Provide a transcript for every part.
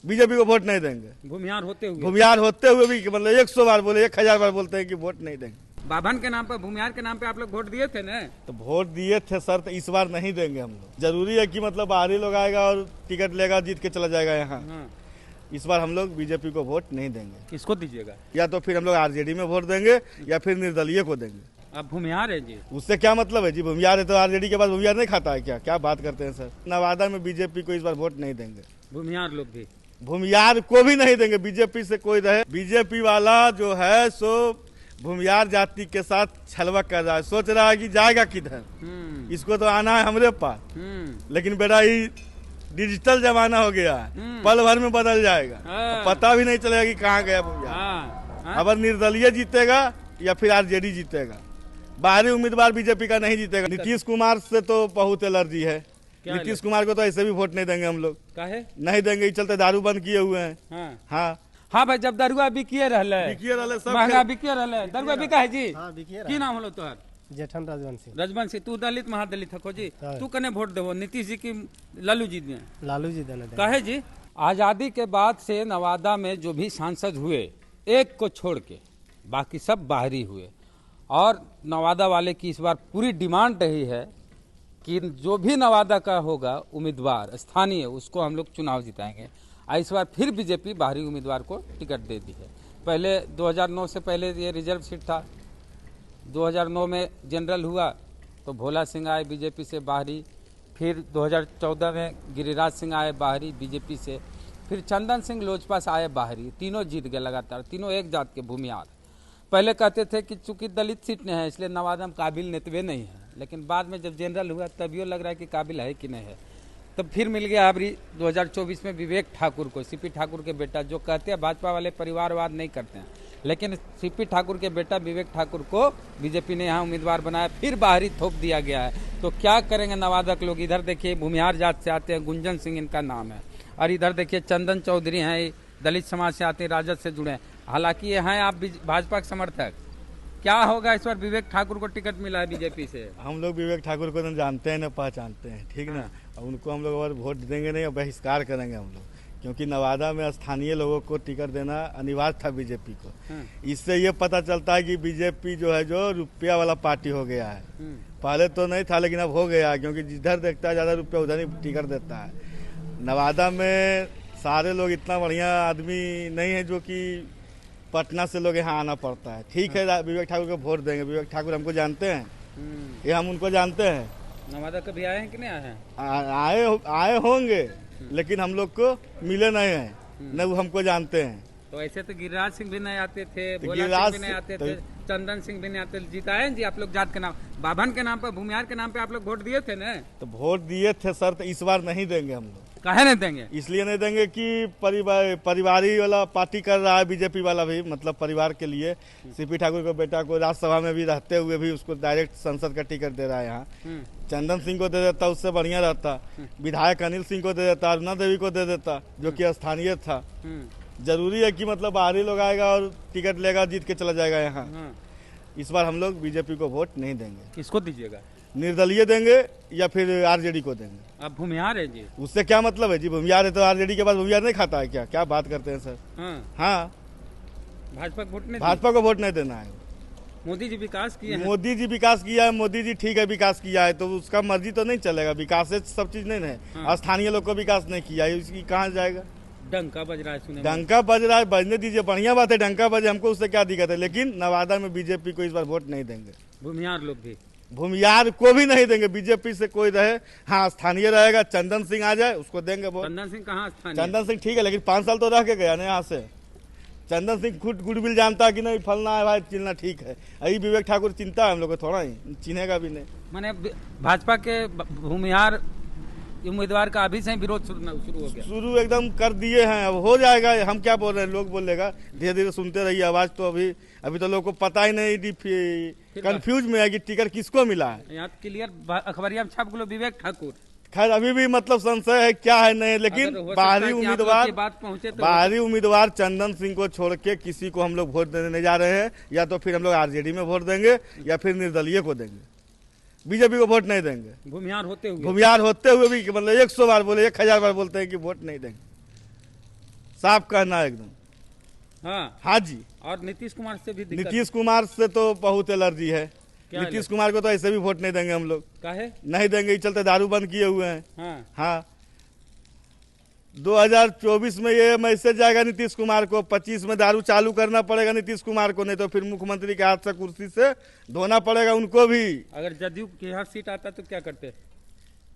BJP को vote नहीं देंगे। भूमिहार होते हुए भी मतलब 100 बार बोले, 1000 बार बोलते हैं कि वोट नहीं देंगे। बाभन के नाम पर, भूमिहार के नाम पे आप लोग वोट दिए थे ना? तो वोट दिए थे सर, तो इस बार नहीं देंगे हम लोग। जरूरी है कि मतलब बाहरी लोग आएगा और टिकट लेगा, जीत के चला जाएगा यहाँ। इस बार हम लोग बीजेपी को वोट नहीं देंगे। किसको दीजिएगा? या तो फिर हम लोग आरजेडी में वोट देंगे या फिर निर्दलीय को देंगे। अब भूमिहार है जी, उससे क्या मतलब है जी? भूमिहार है तो आरजेडी के बाद भूमिहार नहीं खाता है क्या? क्या बात करते हैं सर। नवादा में बीजेपी को इस बार वोट नहीं देंगे। भूमिहार लोग भी, भूमिहार को भी नहीं देंगे। बीजेपी से कोई रहे, बीजेपी वाला जो है सो भूमिहार जाति के साथ छलवा कर रहा है, सोच रहा है कि जाएगा किधर, इसको तो आना है हमरे पास। लेकिन बेटा ये डिजिटल जमाना हो गया है, पल भर में बदल जाएगा, पता भी नहीं चलेगा कि कहाँ गया भूमिहार। अब निर्दलीय जीतेगा या फिर आरजेडी जीतेगा, बाहरी उम्मीदवार बीजेपी का नहीं जीतेगा। नीतीश कुमार से तो बहुत एलर्जी है। नीतीश कुमार को तो ऐसे भी वोट नहीं देंगे हम लोग। काहे नहीं देंगे? इस चलते दारू बंद किए हुए हैं। हाँ भाई, जब दरुआ बिकिए रहले, महंगा बिकिए रहले, दरुआ बिका है जी। की नाम होलो तोहर? जेठन राजवंशी। राजवंशी, तू दलित महादलित हको जी, तू कने वोट देवो? नीतीश जी की लालू जी ने? लालू जी देने काहे जी? आजादी के बाद से नवादा में जो भी सांसद हुए, एक को छोड़ के बाकी सब बाहरी हुए। और नवादा वाले की इस बार पूरी डिमांड रही है कि जो भी नवादा का होगा उम्मीदवार स्थानीय, उसको हम लोग चुनाव जिताएंगे। इस बार फिर बीजेपी बाहरी उम्मीदवार को टिकट दे दी है। पहले 2009 से पहले ये रिजर्व सीट था। 2009 में जनरल हुआ तो भोला सिंह आए बीजेपी से बाहरी, फिर 2014 में गिरिराज सिंह आए बाहरी बीजेपी से, फिर चंदन सिंह लोजपा से आए बाहरी। तीनों जीत गए लगातार, तीनों एक जात के भूमिहार। पहले कहते थे कि चूंकि दलित सीट नहीं है इसलिए नवादा में काबिल नेतवे नहीं है, लेकिन बाद में जब जनरल हुआ तभी लग रहा है कि काबिल है कि नहीं है। तब फिर मिल गया अभी 2024 में विवेक ठाकुर को, सीपी ठाकुर के बेटा। जो कहते हैं भाजपा वाले परिवारवाद नहीं करते हैं, लेकिन सीपी ठाकुर के बेटा विवेक ठाकुर को बीजेपी ने यहाँ उम्मीदवार बनाया, फिर बाहरी थोप दिया गया है। तो क्या करेंगे नवादा के लोग? इधर देखिए भूमिहार जात से आते हैं, गुंजन सिंह इनका नाम है, और इधर देखिए चंदन चौधरी हैं, दलित समाज से आते हैं, राजद से जुड़े हैं। हालांकि ये हैं आप भाजपा के समर्थक। क्या होगा इस बार? विवेक ठाकुर को टिकट मिला है बीजेपी से। हम लोग विवेक ठाकुर को न जानते हैं न पहचानते हैं, ठीक ना। उनको हम लोग अगर वोट देंगे नहीं, बहिष्कार करेंगे हम लोग, क्योंकि नवादा में स्थानीय लोगों को टिकट देना अनिवार्य था बीजेपी को। इससे ये पता चलता है कि बीजेपी जो है जो रुपया वाला पार्टी हो गया है। पहले तो नहीं था लेकिन अब हो गया है, क्योंकि जिधर देखता है ज्यादा रुपया उधर ही टिकट देता है। नवादा में सारे लोग इतना बढ़िया आदमी नहीं है जो कि पटना से लोग यहाँ आना पड़ता है। ठीक है, विवेक ठाकुर को वोट देंगे। विवेक ठाकुर हमको जानते हैं, ये हम उनको जानते हैं। नवादा कभी आए हैं कि नहीं आए हैं? आए होंगे, लेकिन हम लोग को मिले नहीं है, न वो हमको जानते हैं। तो ऐसे तो गिरिराज सिंह भी नहीं आते थे, भोला सिंह भी नहीं आते थे, चंदन सिंह भी नहीं आते। जिताए जी आप लोग जात के नाम, बाभन के नाम पर, भूमिहार के नाम पे आप लोग वोट दिए थे ना? तो वोट दिए थे सर, तो इस बार नहीं देंगे हम लोग। काहे नहीं देंगे? इसलिए नहीं देंगे कि परिवारी वाला पार्टी कर रहा है बीजेपी वाला भी, मतलब परिवार के लिए। सीपी ठाकुर के बेटा को राज्यसभा में भी रहते हुए भी उसको डायरेक्ट संसद का टिकट दे रहा है यहाँ। चंदन सिंह को दे देता, उससे बढ़िया रहता। विधायक अनिल सिंह को दे देता, अरुणा देवी को दे देता, जो कि स्थानीय था। जरूरी है कि मतलब बाहरी लोग आएगा और टिकट लेगा, जीत के चला जाएगा यहाँ। इस बार हम लोग बीजेपी को वोट नहीं देंगे। किसको दीजिएगा? निर्दलीय देंगे या फिर आरजेडी को देंगे। अब भूमिहार है जी, उससे क्या मतलब है जी? भूमिहार है तो आरजेडी के बाद भूमिहार नहीं खाता है क्या? क्या बात करते हैं सर। हाँ, भाजपा को वोट नहीं, भाजपा को वोट नहीं देना है। मोदी जी विकास किए हैं। मोदी जी विकास किया है, मोदी जी ठीक है विकास किया है, तो उसका मर्जी तो नहीं चलेगा। विकास से सब चीज नहीं है। स्थानीय लोग को विकास नहीं किया है, उसकी कहाँ जाएगा? डंका बज रहा है, सुने डंका बज रहा है, बजने दीजिए, बढ़िया बात है, डंका बजे, हमको उससे क्या दिक्कत है। लेकिन नवादा में बीजेपी को इस बार वोट नहीं देंगे। भूमिहार लोग भी, भूमिहार को भी नहीं देंगे। बीजेपी से कोई रहे, हाँ स्थानीय रहेगा, चंदन सिंह आ जाए उसको देंगे वोट। चंदन सिंह कहाँ स्थानीय? चंदन सिंह ठीक है, लेकिन 5 साल तो रह के गया ना यहाँ से। चंदन सिंह खुद गुडविल जानता है कि नहीं, फलना है भाई, चिन्हना ठीक है। अभी विवेक ठाकुर चिंता है हम लोग को, थोड़ा ही चिन्हेगा भी नहीं। मैंने भाजपा के भूमिहार उम्मीदवार का अभी से विरोध शुरू हो गया, शुरू एकदम कर दिए हैं। अब हो जाएगा, हम क्या बोल रहे हैं, लोग बोलेगा, धीरे धीरे सुनते रहिए आवाज। तो अभी तो लोग को पता ही नहीं, कंफ्यूज में है कि टिकट किसको मिला है। यहाँ क्लियर अखबारिया में छप गलो विवेक ठाकुर। खैर अभी भी मतलब संशय है क्या है नहीं, लेकिन बाहरी उम्मीदवार चंदन सिंह को छोड़ के किसी को हम लोग वोट देने नहीं जा रहे हैं। या तो फिर हम लोग आरजेडी में वोट देंगे या फिर निर्दलीय को देंगे, बीजेपी को वोट नहीं देंगे। भूमिहार होते हुए भी मतलब 100 बार बोले, 1000 बार बोलते हैं कि वोट नहीं देंगे। साफ कहना है एकदम। हाँ हाँ जी। और नीतीश कुमार से भी दिक्कत नीतीश कुमार से तो बहुत एलर्जी है। क्या नीतीश कुमार को तो ऐसे भी वोट नहीं देंगे हम लोग। काहे? नहीं देंगे, इस चलते दारू बंद किए हुए हैं। हाँ 2024 में ये मैसेज जाएगा नीतीश कुमार को, 25 में दारू चालू करना पड़ेगा नीतीश कुमार को, नहीं तो फिर मुख्यमंत्री के हाथ से कुर्सी से धोना पड़ेगा उनको भी। अगर जदयू के यहाँ सीट आता तो क्या करते?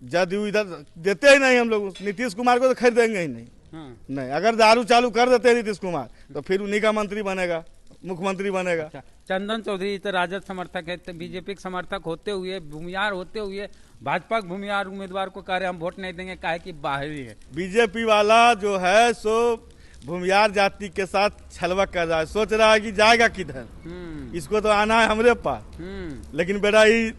जदयू इधर देते ही नहीं हम लोग, नीतीश कुमार को तो खरीदेंगे ही नहीं। हाँ। नहीं, अगर दारू चालू कर देते हैं नीतीश कुमार तो फिर उन्हीं का मंत्री बनेगा, मुख्यमंत्री बनेगा। अच्छा, चंदन चौधरी तो राजद समर्थक है, तो बीजेपी के समर्थक होते हुए, भूमियार होते हुए भाजपा के भूमियार उम्मीदवार को कह रहे हम वोट नहीं देंगे, काहे कि बाहरी है। बीजेपी वाला जो है सो भूमियार जाति के साथ छलवा कर रहा है, सोच रहा है कि जाएगा किधर, इसको तो आना है हमरे पास। लेकिन बेटा ये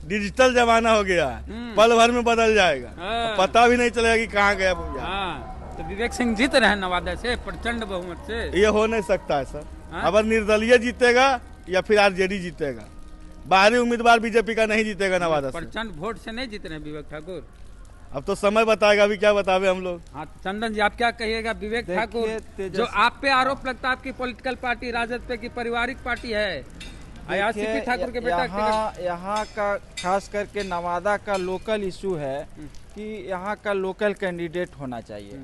डिजिटल जमाना हो गया है, पल भर में बदल जाएगा, पता भी नहीं चलेगा कि कहाँ गया भूमियार। तो विवेक सिंह जीत रहे हैं नवादा से प्रचंड बहुमत से। ये हो नहीं सकता है सर। अगर निर्दलीय जीतेगा या फिर आरजेडी जीतेगा, बाहरी उम्मीदवार बीजेपी का नहीं जीतेगा नवादा से। प्रचंड वोट से नहीं जीत रहे हैं विवेक ठाकुर। अब तो समय बताएगा, अभी क्या बतावे हम लोग। हाँ चंदन जी, आप क्या कहिएगा? विवेक ठाकुर जो आप पे आरोप लगता है आपकी पॉलिटिकल पार्टी राजद पे की पारिवारिक पार्टी है, सीपी ठाकुर के बेटा यहाँ का खास करके नवादा का लोकल इशू है कि यहाँ का लोकल कैंडिडेट होना चाहिए।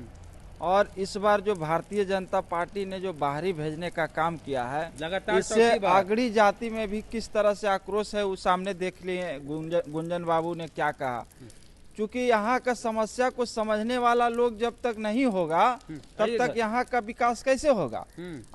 और इस बार जो भारतीय जनता पार्टी ने जो बाहरी भेजने का काम किया है, लगातार इससे आगड़ी जाति में भी किस तरह से आक्रोश है वो सामने देख लिए। गुंजन बाबू ने क्या कहा, क्योंकि यहाँ का समस्या को समझने वाला लोग जब तक नहीं होगा तब तक यहाँ का विकास कैसे होगा।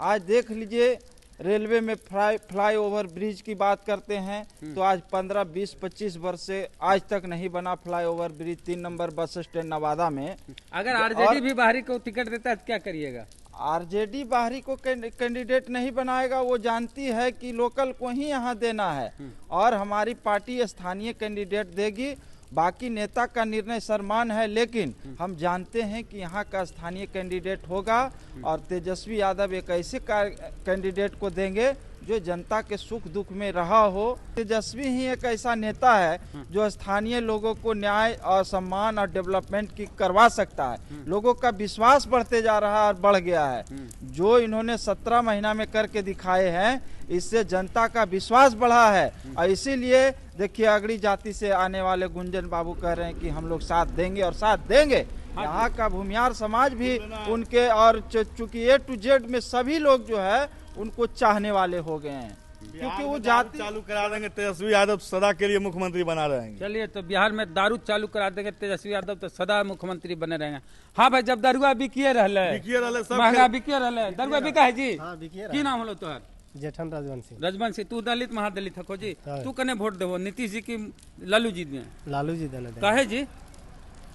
आज देख लीजिए, रेलवे में फ्लाई ओवर ब्रिज की बात करते हैं तो आज 15, 20, 25 वर्ष से आज तक नहीं बना fly over bridge. 3 number bus stand Nawada में। अगर आरजेडी भी बाहरी को टिकट देता है तो क्या करिएगा? आरजेडी बाहरी को कैंडिडेट नहीं बनाएगा, वो जानती है कि लोकल को ही यहाँ देना है और हमारी पार्टी स्थानीय कैंडिडेट देगी। बाकी नेता का निर्णय सम्मान है, लेकिन हम जानते हैं कि यहाँ का स्थानीय कैंडिडेट होगा और तेजस्वी यादव एक ऐसे कैंडिडेट को देंगे जो जनता के सुख दुख में रहा हो। तेजस्वी ही एक ऐसा नेता है जो स्थानीय लोगों को न्याय और सम्मान और डेवलपमेंट की करवा सकता है। लोगों का विश्वास बढ़ते जा रहा है और बढ़ गया है। जो इन्होंने 17 महीना में करके दिखाए हैं, इससे जनता का विश्वास बढ़ा है। और इसीलिए देखिए, अगड़ी जाति से आने वाले गुंजन बाबू कह रहे हैं कि हम लोग साथ देंगे और साथ देंगे। यहाँ का भूमियार समाज भी उनके, और चूंकि A to Z में सभी लोग जो है उनको चाहने वाले हो गए हैं, क्योंकि वो जाति चालू करा देंगे, तेजस्वी यादव सदा के लिए मुख्यमंत्री बना रहेंगे। चलिए, तो बिहार में दारू चालू करा देंगे तेजस्वी यादव तो सदा मुख्यमंत्री बने रहेंगे। हाँ भाई, जब दरुआ बिकिए रहले, महंगा बिकिए रहले, दरुआ बिका है जी। की नाम होलो तोहर? जेठन राजवंशी। राजवंशी, तू दलित महादलित हको जी, तू कने वोट देवो? नीतीश जी की लालू जी ने? लालू जी देने काहे जी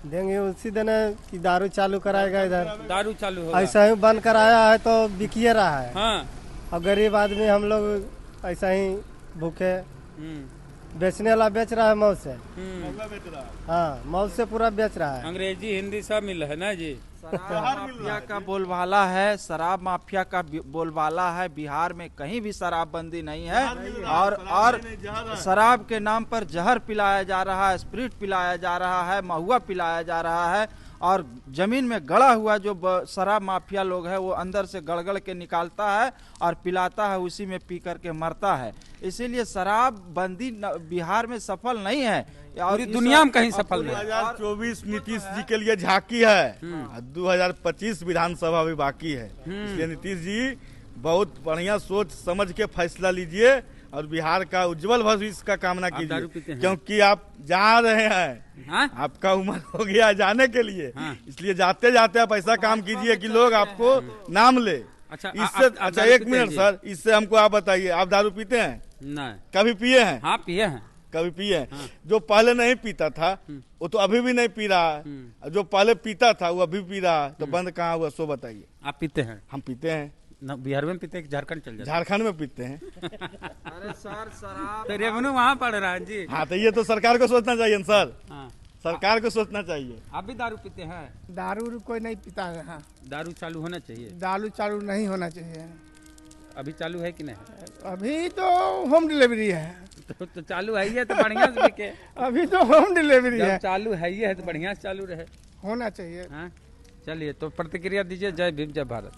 देंगे? उसी देने कि दारू चालू कराएगा इधर, दारू चालू होगा। ऐसा ही बंद कराया है तो बिकिए रहा है। हाँ, और गरीब आदमी हम लोग ऐसा ही भूखे, बेचने वाला बेच रहा है मौत से। हाँ, मौत से पूरा बेच रहा है। अंग्रेजी हिंदी सब मिल है ना जी। शराब माफिया का बोलबाला है, शराब माफिया का बोलबाला है। बिहार में कहीं भी शराबबंदी नहीं है और शराब के नाम पर जहर पिलाया जा रहा है, स्प्रिट पिलाया जा रहा है, महुआ पिलाया जा रहा है। और जमीन में गड़ा हुआ जो शराब माफिया लोग है वो अंदर से गड़गड़ के निकालता है और पिलाता है, उसी में पी करके मरता है। इसीलिए शराब बंदी बिहार में सफल नहीं है और दुनिया में कहीं सफल नहीं। 2024 नीतीश जी के लिए झांकी है, 2025 विधानसभा भी बाकी है। इसलिए नीतीश जी बहुत बढ़िया सोच समझ के फैसला लीजिए और बिहार का उज्जवल भविष्य का कामना कीजिए, क्योंकि आप जा रहे हैं। हाँ? आपका उम्र हो गया जाने के लिए। हाँ? इसलिए जाते जाते आप ऐसा काम कीजिए कि लोग आपको नाम ले। अच्छा, इससे अच्छा, एक मिनट सर, इससे हमको आप बताइए, आप दारू पीते हैं? नहीं। कभी पिए हैं? हाँ, पिए हैं। कभी पिए हैं? जो पहले नहीं पीता था वो तो अभी भी नहीं पी रहा है, जो पहले पीता था वो अभी पी रहा है, तो बंद कहाँ हुआ सो बताइए। आप पीते हैं? हम पीते हैं। बिहार में पीते हैं, झारखंड चल जाते? झारखंड में पीते हैं। अरे सर, शराब तो रेवेन्यू वहाँ पड़ रहा है जी। हाँ, तो ये तो सरकार को सोचना चाहिए ना सर। हाँ, सरकार को सोचना चाहिए। आप भी दारू पीते हैं? दारू कोई नहीं पीता है। हाँ, दारू चालू होना चाहिए। दारू चालू नहीं होना चाहिए। अभी चालू है कि नहीं? अभी तो होम डिलीवरी है। तो चालू है ही है तो बढ़िया से बिके। अभी तो होम डिलीवरी है। चालू है ही है तो बढ़िया से चालू रहे, होना चाहिए। हाँ? चलिए तो प्रतिक्रिया दीजिए। जय भीम जय भारत।